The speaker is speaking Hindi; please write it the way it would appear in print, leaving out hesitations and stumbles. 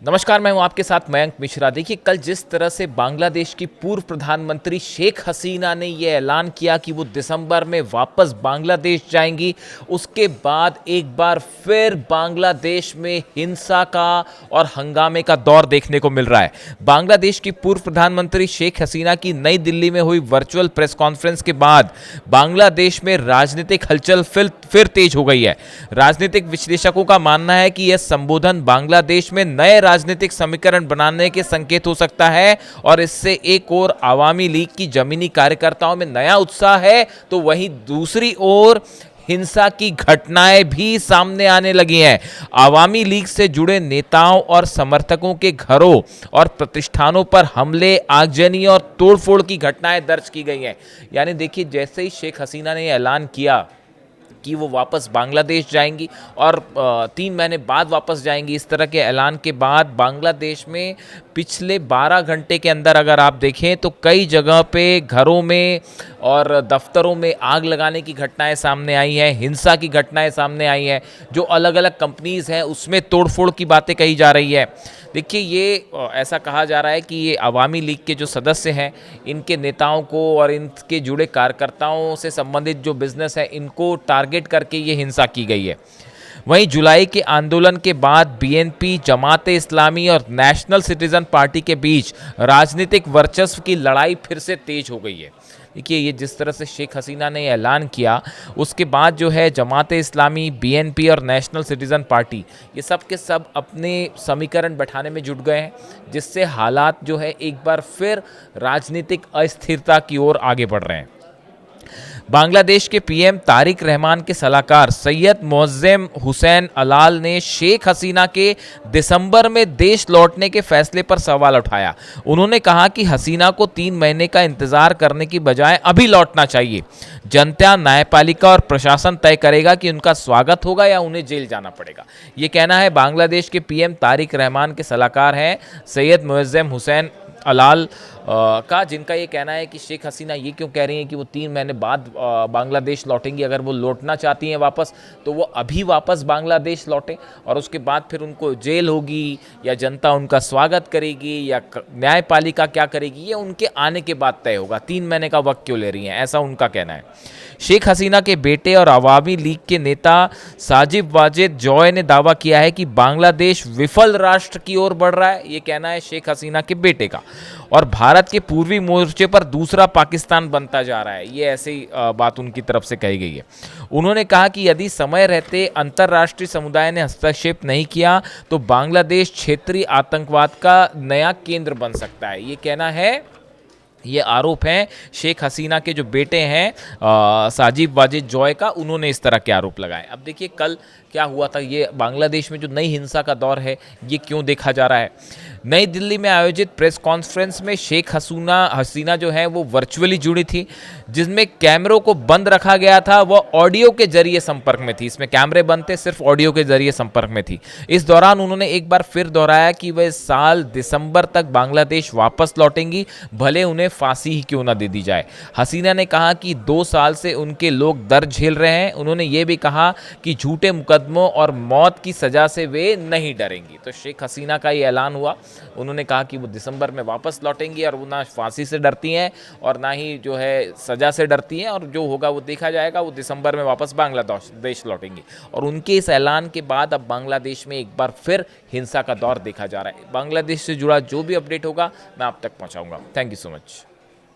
नमस्कार, मैं हूं आपके साथ मयंक मिश्रा। देखिए, कल जिस तरह से बांग्लादेश की पूर्व प्रधानमंत्री शेख हसीना ने ये ऐलान किया कि वो दिसंबर में वापस बांग्लादेश जाएंगी, उसके बाद एक बार फिर बांग्लादेश में हिंसा का और हंगामे का दौर देखने को मिल रहा है। बांग्लादेश की पूर्व प्रधानमंत्री शेख हसीना की नई दिल्ली में हुई वर्चुअल प्रेस कॉन्फ्रेंस के बाद बांग्लादेश में राजनीतिक हलचल फिर तेज हो गई है। राजनीतिक विश्लेषकों का मानना है कि यह संबोधन बांग्लादेश में नए राजनीतिक समीकरण बनाने के संकेत हो सकता है और इससे एक ओर आवामी लीग की जमीनी कार्यकर्ताओं में नया उत्साह है, तो वहीं दूसरी ओर हिंसा की घटनाएं भी सामने आने लगी हैं। आवामी लीग से जुड़े नेताओं और समर्थकों के घरों और प्रतिष्ठानों पर हमले, आगजनी और तोड़फोड़ की घटनाएं दर्ज की गई हैं। यानी देखिए, जैसे ही शेख हसीना ने ऐलान किया कि वो वापस बांग्लादेश जाएंगी और 3 महीने बाद वापस जाएंगी, इस तरह के ऐलान के बाद बांग्लादेश में पिछले 12 घंटे के अंदर अगर आप देखें तो कई जगह पे घरों में और दफ्तरों में आग लगाने की घटनाएं सामने आई हैं, हिंसा की घटनाएं सामने आई हैं। जो अलग अलग कंपनीज हैं उसमें तोड़फोड़ की बातें कही जा रही है। देखिए, ये ऐसा कहा जा रहा है कि ये अवामी लीग के जो सदस्य हैं, इनके नेताओं को और इनके जुड़े कार्यकर्ताओं से संबंधित जो बिजनेस है, इनको टारगेट करके ये हिंसा की गई है। वहीं जुलाई के आंदोलन के बाद बीएनपी, जमाते इस्लामी और नेशनल सिटीजन पार्टी के बीच राजनीतिक वर्चस्व की लड़ाई फिर से तेज हो गई है। देखिए, ये जिस तरह से शेख हसीना ने ऐलान किया, उसके बाद जो है जमाते इस्लामी, बीएनपी और नेशनल सिटीजन पार्टी, ये सब के सब अपने समीकरण बैठाने में जुट गए हैं, जिससे हालात जो है एक बार फिर राजनीतिक अस्थिरता की ओर आगे बढ़ रहे हैं। बांग्लादेश के पीएम तारिक रहमान के सलाहकार सैयद मोअज्जेम हुसैन अलाल ने शेख हसीना के दिसंबर में देश लौटने के फैसले पर सवाल उठाया। उन्होंने कहा कि हसीना को 3 महीने का इंतजार करने की बजाय अभी लौटना चाहिए। जनता, न्यायपालिका और प्रशासन तय करेगा कि उनका स्वागत होगा या उन्हें जेल जाना पड़ेगा। ये कहना है बांग्लादेश के पीएम तारिक रहमान के सलाहकार हैं सैयद मोअज्जेम हुसैन अलाल का, जिनका ये कहना है कि शेख हसीना ये क्यों कह रही हैं कि वो 3 महीने बाद बांग्लादेश लौटेंगी। अगर वो लौटना चाहती हैं वापस, तो वो अभी वापस बांग्लादेश लौटें और उसके बाद फिर उनको जेल होगी या जनता उनका स्वागत करेगी या न्यायपालिका क्या करेगी, ये उनके आने के बाद तय होगा। 3 महीने का वक्त क्यों ले रही हैं, ऐसा उनका कहना है। शेख हसीना के बेटे और अवामी लीग के नेता साजिब वाजिद जॉय ने दावा किया है कि बांग्लादेश विफल राष्ट्र की ओर बढ़ रहा है। ये कहना है शेख हसीना के बेटे का, और भारत के पूर्वी मोर्चे पर दूसरा पाकिस्तान बनता जा रहा है। ये ऐसी बात उनकी तरफ से कही गई है। उन्होंने कहा कि यदि समय रहते अंतर्राष्ट्रीय समुदाय ने हस्तक्षेप नहीं किया तो बांग्लादेश क्षेत्रीय आतंकवाद का नया केंद्र बन सकता है। ये कहना है, ये आरोप हैं शेख हसीना के जो बेटे हैं साजिब वाजिद जॉय का, उन्होंने इस तरह के आरोप लगाए। अब देखिए, कल क्या हुआ था, ये बांग्लादेश में जो नई हिंसा का दौर है, ये क्यों देखा जा रहा है। नई दिल्ली में आयोजित प्रेस कॉन्फ्रेंस में शेख हसीना जो है वो वर्चुअली जुड़ी थी, जिसमें कैमरों को बंद रखा गया था। वो ऑडियो के जरिए संपर्क में थी, इसमें कैमरे बंद थे, सिर्फ ऑडियो के जरिए संपर्क में थी। इस दौरान उन्होंने एक बार फिर दोहराया कि वह इस साल दिसंबर तक बांग्लादेश वापस लौटेंगी, भले उन्हें फांसी ही क्यों ना दे दी जाए। हसीना ने कहा कि 2 साल से उनके लोग दर्द झेल रहे हैं। उन्होंने ये भी कहा कि झूठे मुकदमों और मौत की सजा से वे नहीं डरेंगी। तो शेख हसीना का ये ऐलान हुआ। उन्होंने कहा कि वो दिसंबर में वापस लौटेंगी और वो ना फांसी से डरती हैं और ना ही जो है सजा से डरती हैं, और जो होगा वो देखा जाएगा। वो दिसंबर में वापस बांग्लादेश लौटेंगी। और उनके इस ऐलान के बाद अब बांग्लादेश में एक बार फिर हिंसा का दौर देखा जा रहा है। बांग्लादेश से जुड़ा जो भी अपडेट होगा मैं आप तक पहुंचाऊंगा। Thank you so much.